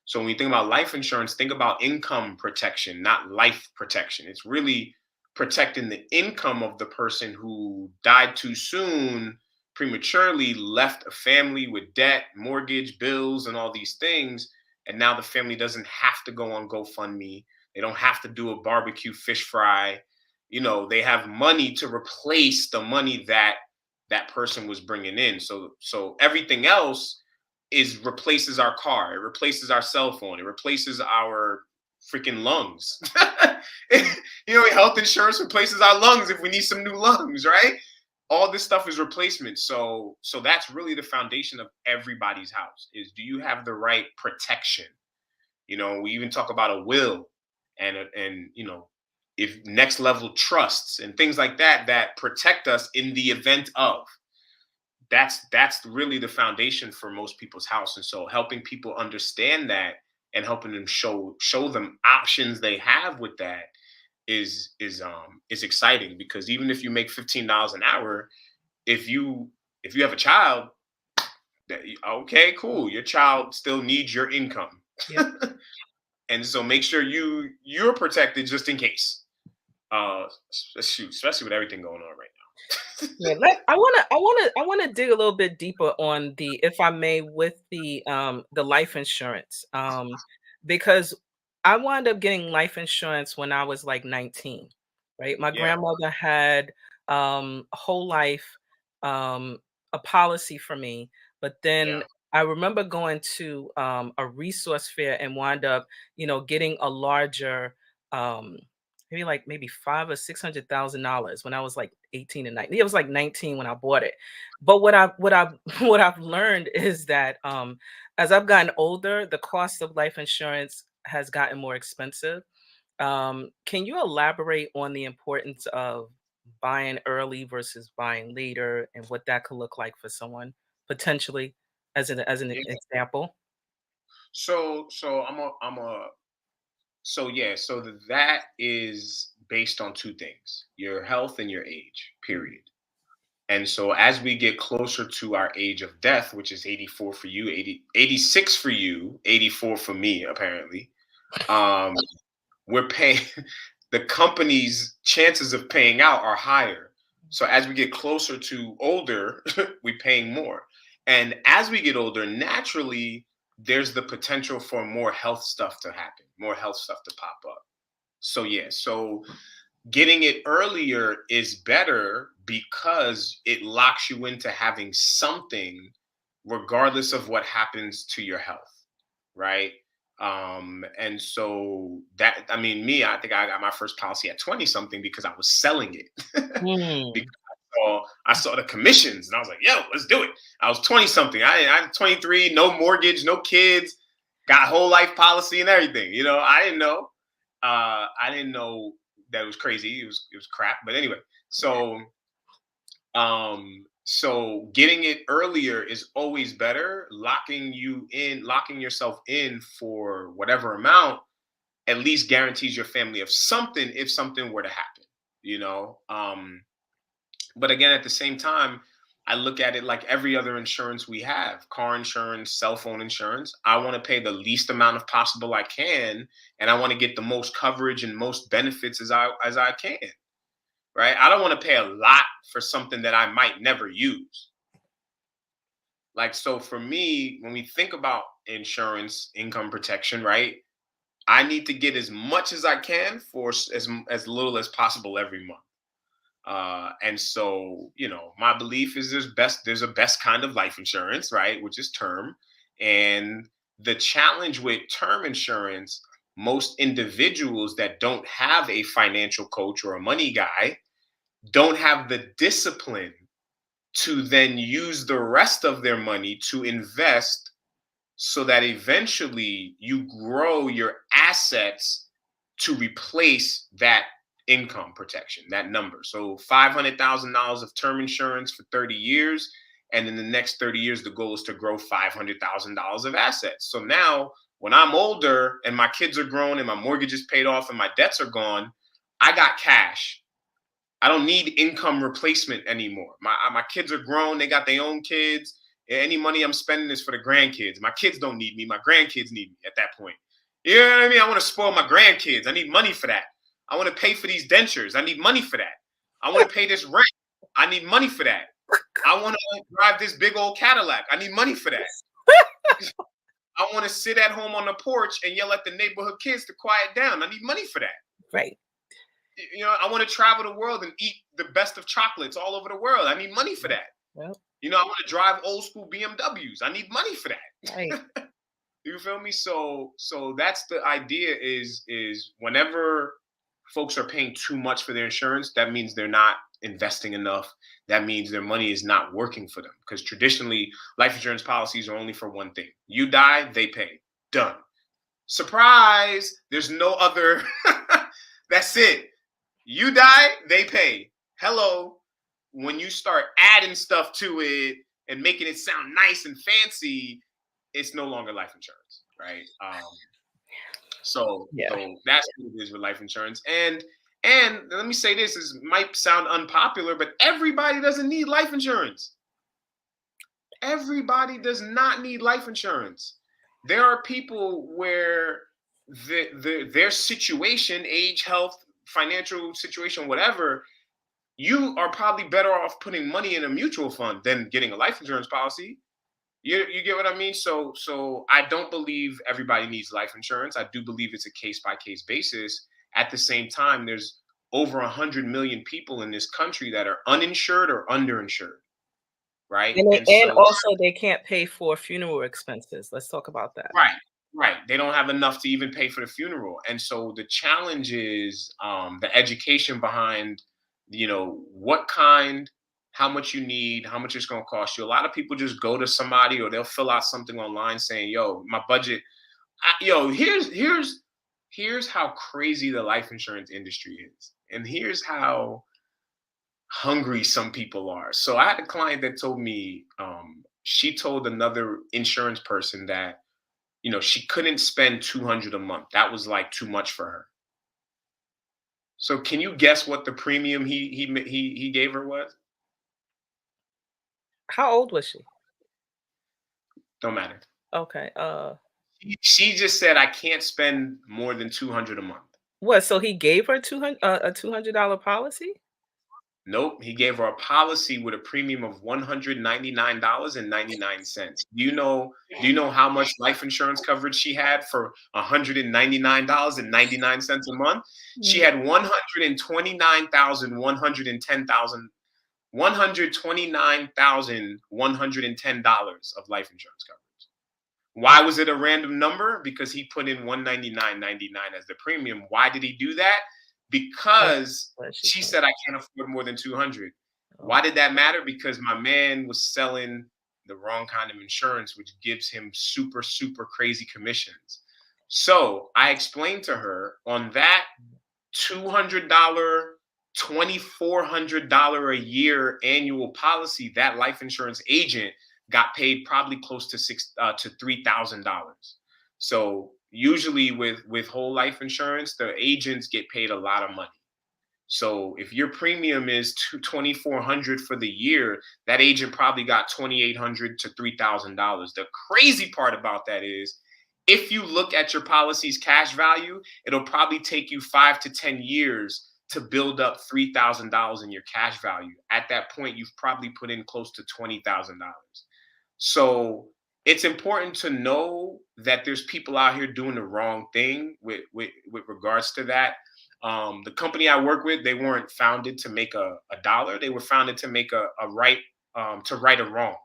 So when you think about life insurance, think about income protection, not life protection. It's really protecting the income of the person who died too soon, prematurely, left a family with debt, mortgage, bills, and all these things. And now the family doesn't have to go on GoFundMe. They don't have to do a barbecue fish fry. They have money to replace the money that that person was bringing in. So everything else is replaces our car, it replaces our cell phone, it replaces our freaking lungs. Health insurance replaces our lungs if we need some new lungs, right? All this stuff is replacement. So that's really the foundation of everybody's house: is do you have the right protection? We even talk about a will. and if next level trusts and things like that that protect us in the event of. That's really the foundation for most people's house. And so helping people understand that and helping them show them options they have with that is exciting, because even if you make $15 an hour, if you have a child, okay, cool, your child still needs your income. Yep. And so make sure you're protected just in case. Shoot, especially with everything going on right now. Yeah, I wanna dig a little bit deeper on the, if I may, with the life insurance. Because I wound up getting life insurance when I was like 19, right? My Yeah, grandmother had a whole life, um, a policy for me, but yeah, then I remember going to a resource fair and wound up, getting a larger, um, maybe five or $600,000 when I was like 18 and 19. It was like 19 when I bought it. But what I've learned is that as I've gotten older, the cost of life insurance has gotten more expensive. Can you elaborate on the importance of buying early versus buying later, and what that could look like for someone potentially, as an yeah. example? So that is based on two things: your health and your age, period. And so as we get closer to our age of death, which is 84 for you, 86 for you, 84 for me, apparently, um, we're paying the company's chances of paying out are higher. So as we get closer to older, we're paying more. And as we get older, naturally, there's the potential for more health stuff to happen, more health stuff to pop up. So yeah, so getting it earlier is better because it locks you into having something regardless of what happens to your health, right? And so that, I mean, me, I think I got my first policy at 20 something because I was selling it. Hmm. Because I saw the commissions and I was like, yo, let's do it. I was 20 something. I'm 23, no mortgage, no kids, got whole life policy and everything. I didn't know. I didn't know that it was crazy. It was crap. But anyway, so getting it earlier is always better. Locking yourself in for whatever amount at least guarantees your family of something if something were to happen, you know. But again, at the same time, I look at it like every other insurance we have: car insurance, cell phone insurance. I want to pay the least amount of possible I can, and I want to get the most coverage and most benefits as I can. Right? I don't want to pay a lot for something that I might never use. Like, so for me, when we think about insurance, income protection, right? I need to get as much as I can for as little as possible every month. And so, my belief is there's a best kind of life insurance, right? Which is term. And the challenge with term insurance, most individuals that don't have a financial coach or a money guy don't have the discipline to then use the rest of their money to invest so that eventually you grow your assets to replace that income protection, that number. So $500,000 of term insurance for 30 years. And in the next 30 years, the goal is to grow $500,000 of assets. So now when I'm older and my kids are grown and my mortgage is paid off and my debts are gone, I got cash. I don't need income replacement anymore. My kids are grown. They got their own kids. Any money I'm spending is for the grandkids. My kids don't need me. My grandkids need me at that point. You know what I mean? I want to spoil my grandkids. I need money for that. I want to pay for these dentures. I need money for that. I want to pay this rent. I need money for that. I want to drive this big old Cadillac. I need money for that. I want to sit at home on the porch and yell at the neighborhood kids to quiet down. I need money for that. Right. I want to travel the world and eat the best of chocolates all over the world. I need money for that. Well, I want to drive old school BMWs. I need money for that. right. You feel me? So that's the idea is whenever folks are paying too much for their insurance, that means they're not investing enough. That means their money is not working for them. Because traditionally, life insurance policies are only for one thing. You die, they pay. Done. Surprise! There's no other. That's it. You die, they pay. Hello. When you start adding stuff to it and making it sound nice and fancy, it's no longer life insurance, right? So Yeah. that's what it is with life insurance. And let me say this: this might sound unpopular, but everybody doesn't need life insurance. Everybody does not need life insurance. There are people where their situation, age, health, financial situation, whatever, you are probably better off putting money in a mutual fund than getting a life insurance policy. You get what I mean? So I don't believe everybody needs life insurance. I do believe it's a case by case basis. At the same time, there's over 100 million people in this country that are uninsured or underinsured, right? And And so also they can't pay for funeral expenses. Let's talk about that. right, right. They don't have enough to even pay for the funeral. And so the challenge is the education behind, what kind, how much you need, how much it's going to cost you. A lot of people just go to somebody or they'll fill out something online saying, yo, my budget, here's how crazy the life insurance industry is. And here's how hungry some people are. So I had a client that told me she told another insurance person that she couldn't spend 200 a month. That was like too much for her. So can you guess what the premium he gave her was? How old was she? Don't matter. Okay. She just said I can't spend more than 200 a month. What? So he gave her a $200 policy? Nope, he gave her a policy with a premium of $199.99. Do you know how much life insurance coverage she had for $199.99 a month? She had $129,110 of life insurance coverage. Why was it a random number? Because he put in $199.99 as the premium. Why did he do that? Because she said I can't afford more than 200. Why did that matter? Because my man was selling the wrong kind of insurance, which gives him super, super crazy commissions. So I explained to her on that $200, $2,400 a year annual policy, that life insurance agent got paid probably close to $3,000. So usually with whole life insurance, the agents get paid a lot of money. So if your premium is $2,400 for the year, that agent probably got $2,800 to $3,000. The crazy part about that is, if you look at your policy's cash value, it'll probably take you 5 to 10 years to build up $3,000 in your cash value. At that point, you've probably put in close to $20,000. So it's important to know that there's people out here doing the wrong thing with regards to that. The company I work with, they weren't founded to make a dollar. They were founded to make a right, to right a wrong,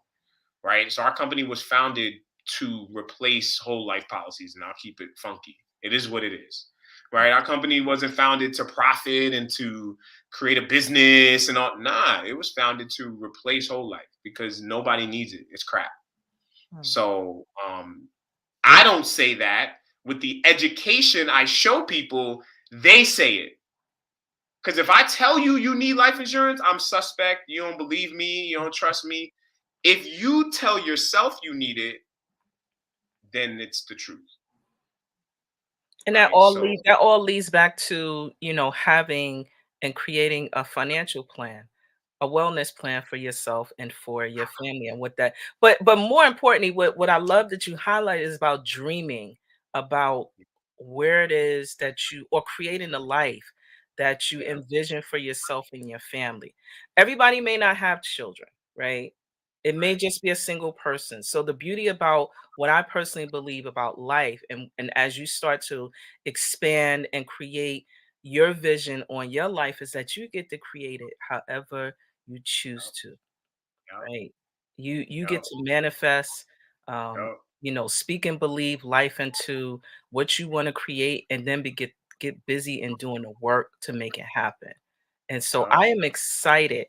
right? So our company was founded to replace whole life policies, and I'll keep it funky. It is what it is, right? Our company wasn't founded to profit and to create a business and all. Nah, it was founded to replace whole life because nobody needs it. It's crap. So I don't say that. With the education I show people, they say it. Because if I tell you you need life insurance, I'm suspect. You don't believe me. You don't trust me. If you tell yourself you need it, then it's the truth. And Right? that all leads back to, having and creating a financial plan, a wellness plan for yourself and for your family and what that but more importantly, what I love that you highlight is about dreaming about where it is that you or creating a life that you Yeah. envision for yourself and your family. Everybody may not have children, right? It may just be a single person. So the beauty about what I personally believe about life and as you start to expand and create your vision on your life is that you get to create it however you choose Yep. to, Yep. right? You get Yep. to manifest, Yep. speak and believe life into what you want to create, and then get busy in doing the work to make it happen. And so Yep. I am excited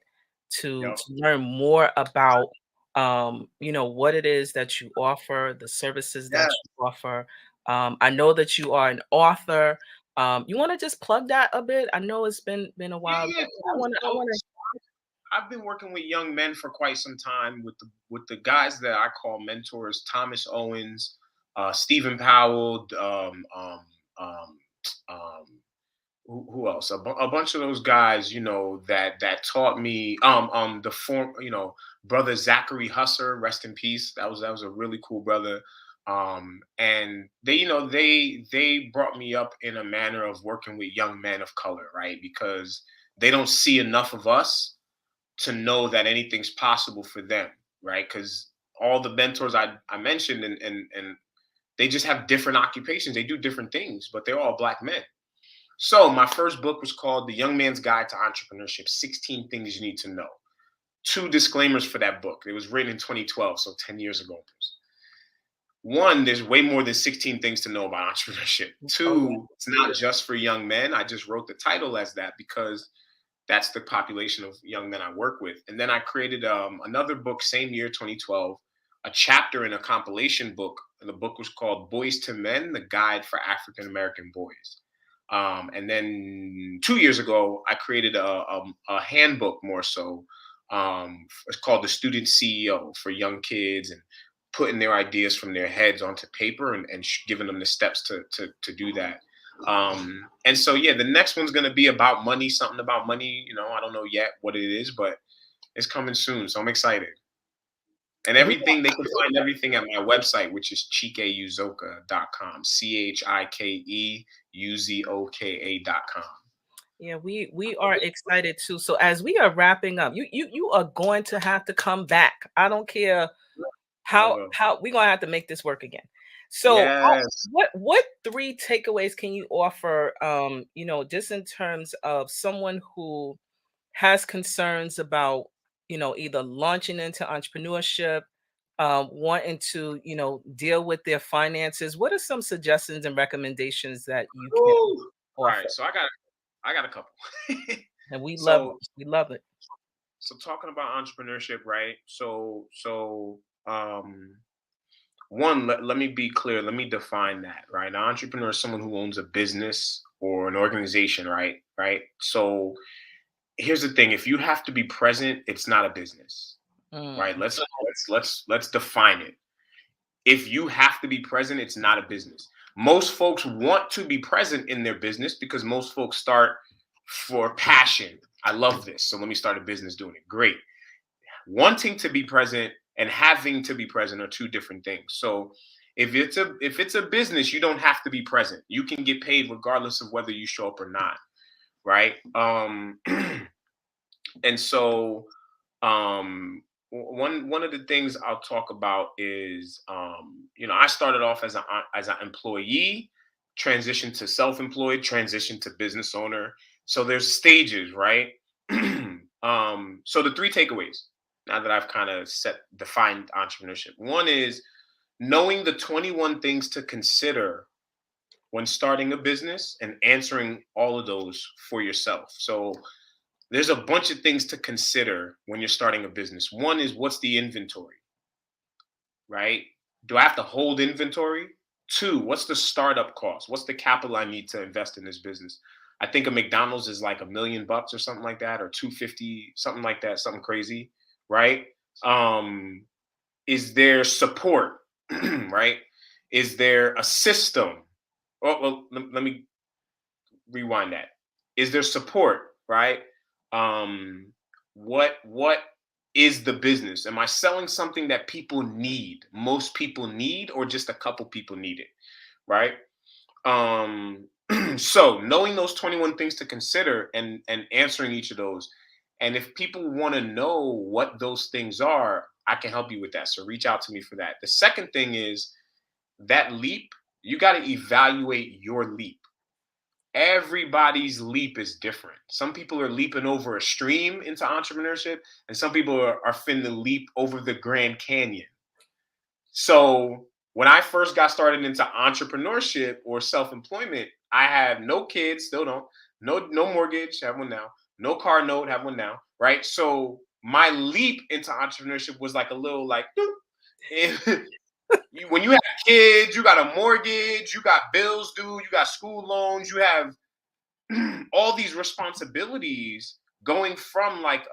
to Yep. learn more about what it is that you offer, the services Yeah, that you offer. I know that you are an author. You want to just plug that a bit? I know it's been a yeah, while, yeah, but cool. I want to. I've been working with young men for quite some time with the guys that I call mentors: Thomas Owens, Stephen Powell, um, um, who else? A bunch of those guys, that taught me. The form, brother Zachary Husser, rest in peace. That was a really cool brother. And they, they brought me up in a manner of working with young men of color, right? Because they don't see enough of us to know that anything's possible for them, right? Because all the mentors I mentioned, and they just have different occupations. They do different things, but they're all Black men. So my first book was called The Young Man's Guide to Entrepreneurship: 16 Things You Need to Know. Two disclaimers for that book. It was written in 2012, so 10 years ago. One, there's way more than 16 things to know about entrepreneurship. Oh yeah. Two, it's not just for young men. I just wrote the title as that because that's the population of young men I work with. And then I created another book, same year, 2012, a chapter in a compilation book. And the book was called Boys to Men: The Guide for African American Boys. And then 2 years ago, I created a handbook, more so. It's called The Student CEO, for young kids, and putting their ideas from their heads onto paper, and giving them the steps to do that. And so, yeah, the next one's going to be about money, something about money. I don't know yet what it is, but it's coming soon. So I'm excited. And We everything, they can find everything at my website, which is chikeuzoka.com, ChikeUzoka.com. Yeah, we are excited too. So as we are wrapping up, you are going to have to come back. I don't care I how will. we're gonna have to make this work again. So Yes. what three takeaways can you offer, just in terms of someone who has concerns about, either launching into entrepreneurship, wanting to, deal with their finances? What are some suggestions and recommendations that you can Woo. All right. offer? So I got a couple. And we love it. so We love it. so talking about entrepreneurship, right? Um one, let me be clear. Let me define that, right? An entrepreneur is someone who owns a business or an organization, right? Right. So here's the thing: if you have to be present, it's not a business, right? Mm, Let's define it. If you have to be present, it's not a business. Most folks want to be present in their business because most folks start for passion. I love this, so let me start a business doing it. Great. Wanting to be present and having to be present are two different things. So if it's a business, you don't have to be present. You can get paid regardless of whether you show up or not, right? And so one of the things I'll talk about is, I started off as an employee, transitioned to self-employed, transitioned to business owner. So there's stages, right? So the three takeaways, now that I've kind of defined entrepreneurship. One is knowing the 21 things to consider when starting a business and answering all of those for yourself. So there's a bunch of things to consider when you're starting a business. One is, what's the inventory, right? Do I have to hold inventory? Two, what's the startup cost? What's the capital I need to invest in this business? I think a McDonald's is like $1 million or something like that, or 250, something like that, something crazy, right? Um, is there support, right? Is there a system? Oh, well, let me rewind that. Is there support, right? um what is the business? Am I selling something that people need, most people need, or just a couple people need it, right? um so knowing those 21 things to consider, and answering each of those. And if people want to know what those things are, I can help you with that, so reach out to me for that. The second thing is, that leap, you got to evaluate your leap. Everybody's leap is different. Some people are leaping over a stream into entrepreneurship, and some people are finna leap over the Grand Canyon. So when I first got started into entrepreneurship or self-employment, I had no kids, still don't, no mortgage, have one now, no car note, have one now, right? So My leap into entrepreneurship was like a little like, when you have kids, you got a mortgage, you got bills due, you got school loans, you have all these responsibilities going from like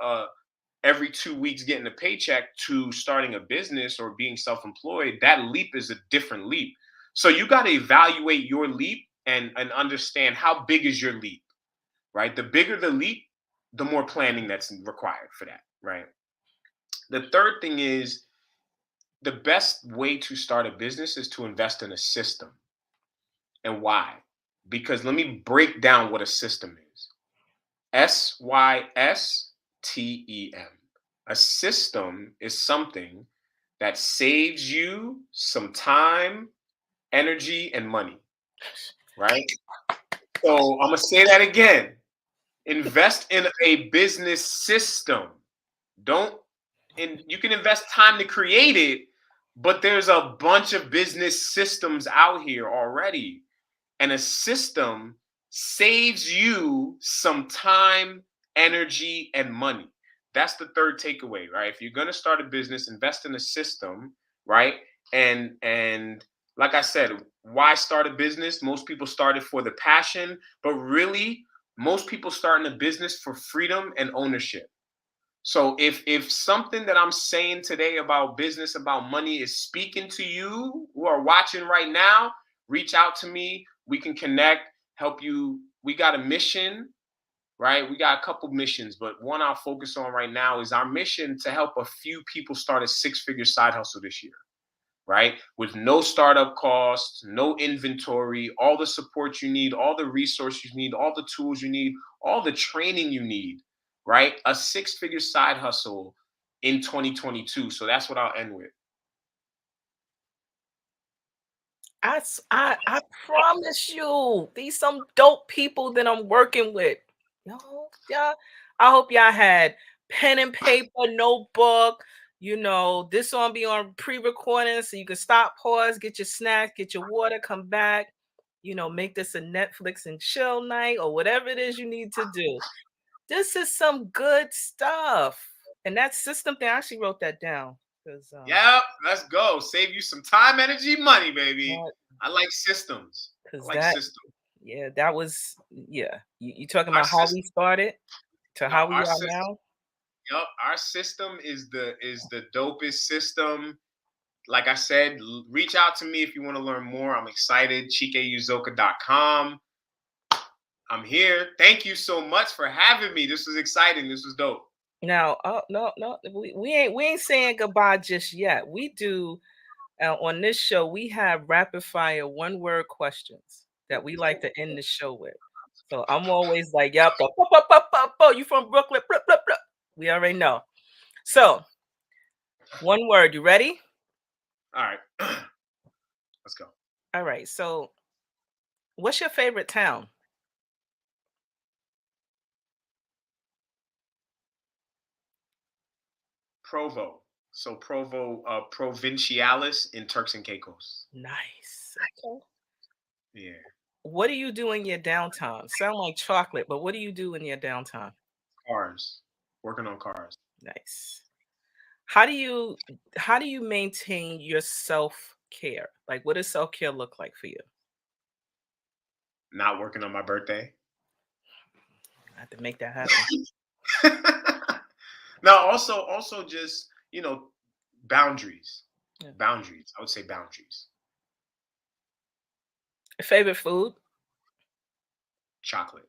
every 2 weeks getting a paycheck to starting a business or being self-employed. That leap is a different leap. So you got to evaluate your leap and understand how big is your leap, right? The bigger the leap, the more planning that's required for that, right? The third thing is the best way to start a business is to invest in a system. And why? Because let me break down what a system is. SYSTEM. A system is something that saves you some time, energy, and money, right? So I'm going to say that again. Invest in a business system. You can invest time to create it, but there's a bunch of business systems out here already. And a system saves you some time, energy, and money. That's the third takeaway, right? If you're going to start a business, invest in a system, right? And like I said, why start a business? Most people start it for the passion, but really, most people start in a business for freedom and ownership. So if something that I'm saying today about business, about money is speaking to you who are watching right now, reach out to me. We can connect, help you. We got a mission, right? We got a couple missions, but one I'll focus on right now is our mission to help a few people start a six-figure side hustle this year, right? With no startup costs, no inventory, all the support you need, all the resources you need, all the tools you need, all the training you need, right? A six-figure side hustle in 2022. So that's what I'll end with. I promise you, these some dope people that I'm working with. Y'all, I hope y'all had pen and paper, notebook. This on be on pre-recording so you can stop, pause, get your snack, get your water, come back. Make this a Netflix and chill night or whatever it is you need to do. This is some good stuff. And that system thing, I actually wrote that down because Yep, let's go. Save you some time, energy, money, baby. I like systems. I like that systems. yeah, that was yeah. You talking Our about how we system, started to no, how we our are system, now? yep, our system is the dopest system. Like I said, reach out to me if you want to learn more. I'm excited. ChikeUzoka.com. I'm here. Thank you so much for having me. This was exciting. This was dope. Now, oh no, we ain't saying goodbye just yet. We do on this show, we have rapid fire one word questions that we like to end the show with. So I'm always like, yep, you from Brooklyn? Blah, blah, blah. We already know. So, one word, you ready? All right. Let's go. All right. So, what's your favorite town? Provo. So Provo, Provincialis in Turks and Caicos. Nice. Okay. Yeah. What do you do in your downtime? Sound like chocolate, but what do you do in your downtime? Cars. Working on cars. Nice. How do you maintain your self-care? Like what does self-care look like for you? Not working on my birthday. I have to make that happen. No, also just, boundaries. Yeah. Boundaries. I would say boundaries. Favorite food? Chocolate.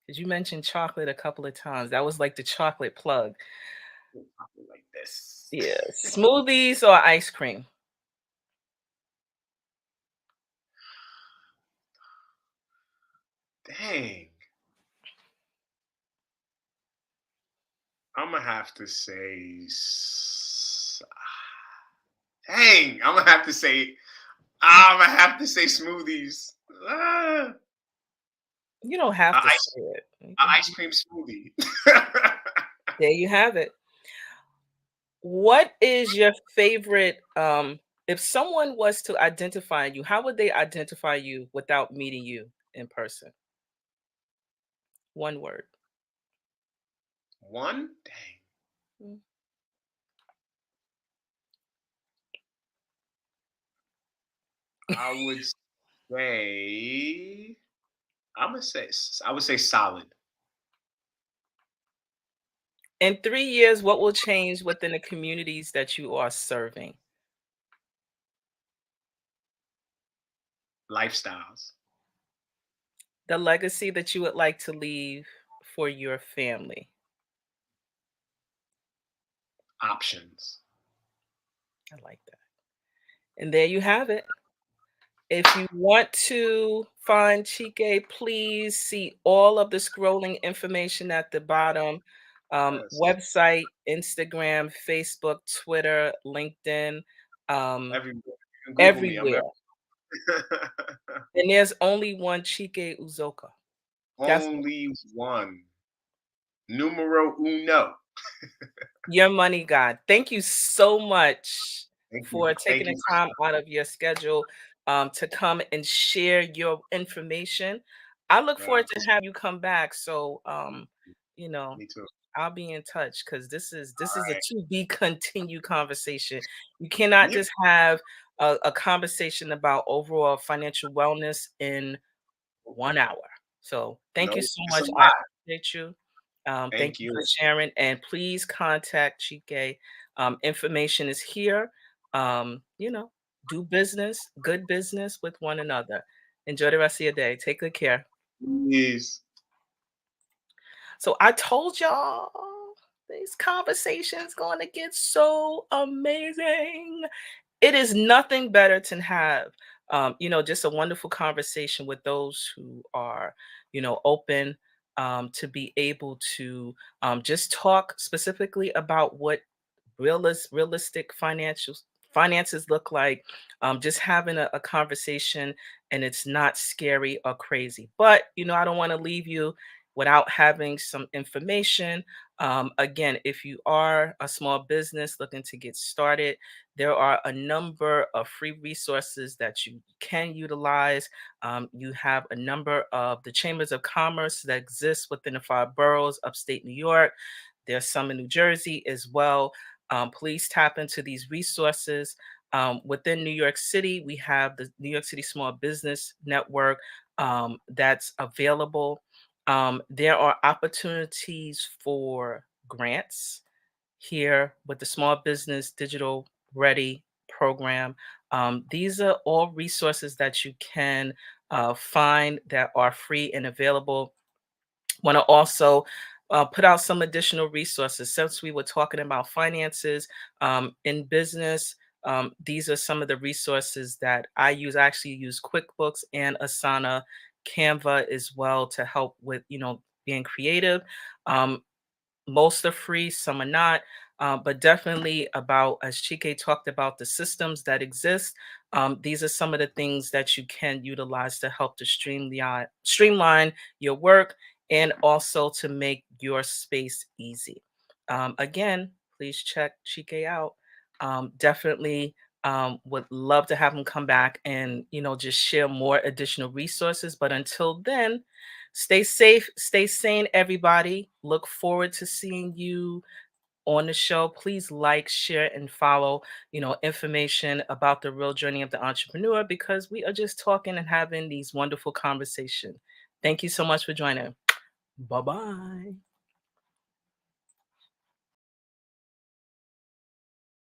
Because you mentioned chocolate a couple of times. That was like the chocolate plug. Chocolate like this. Yeah. Smoothies or ice cream? Dang. I'm gonna have to say. Dang. I'm gonna have to say. I'm gonna have to say smoothies. Ah, You don't have a to ice, say it. a ice cream smoothie. There you have it. What is your favorite if someone was to identify you, how would they identify you without meeting you in person? One word. One? Dang. Mm. I would say, I would say solid. In 3 years, what will change within the communities that you are serving? Lifestyles, The legacy that you would like to leave for your family. options. I like that. And there you have it. If you want to find Chike, please see all of the scrolling information at the bottom. Yes. Website, Instagram, Facebook, Twitter, LinkedIn, um, Everywhere. You can Google me. I'm everywhere. everywhere. And there's only one Chike Uzoka. That's Only one. Numero uno. your money God. Thank you so much Thank you. for Thank taking the you. time out of your schedule to come and share your information. I look forward to having you come back. So, you know, Me too. I'll be in touch because this All is a right. to be continued conversation. You cannot Yeah. just have a conversation about overall financial wellness in 1 hour. So thank No, you so it's a much. I lot. appreciate you. Thank Thank you for you. sharing. And please contact Chike. Information is here. You know, do business, good business with one another. Enjoy the rest of your day. Take good care. Please. So I told y'all these conversations going to get so amazing. It is nothing better to have, just a wonderful conversation with those who are, open to be able to just talk specifically about what realistic finances look like. Just having a conversation, and it's not scary or crazy. But I don't want to leave you without having some information. Again, if you are a small business looking to get started, there are a number of free resources that you can utilize. You have a number of the chambers of commerce that exist within the 5 boroughs, upstate New York. There's some in New Jersey as well. Please tap into these resources. Within New York City, we have the New York City Small Business Network that's available. There are opportunities for grants here with the Small Business Digital Ready program. These are all resources that you can find that are free and available. Want to also put out some additional resources since we were talking about finances in business. These are some of the resources that I use. I actually use QuickBooks and Asana, Canva as well to help with being creative. Um, Most are free, some are not, but definitely about, as Chike talked about, the systems that exist. These are some of the things that you can utilize to help to streamline your work and also to make your space easy. Again, please check Chike out. Definitely would love to have him come back and just share more additional resources. But until then, stay safe, stay sane, everybody. Look forward to seeing you on the show. Please like, share, and follow, information about the real journey of the entrepreneur because we are just talking and having these wonderful conversations. Thank you so much for joining. Bye-bye.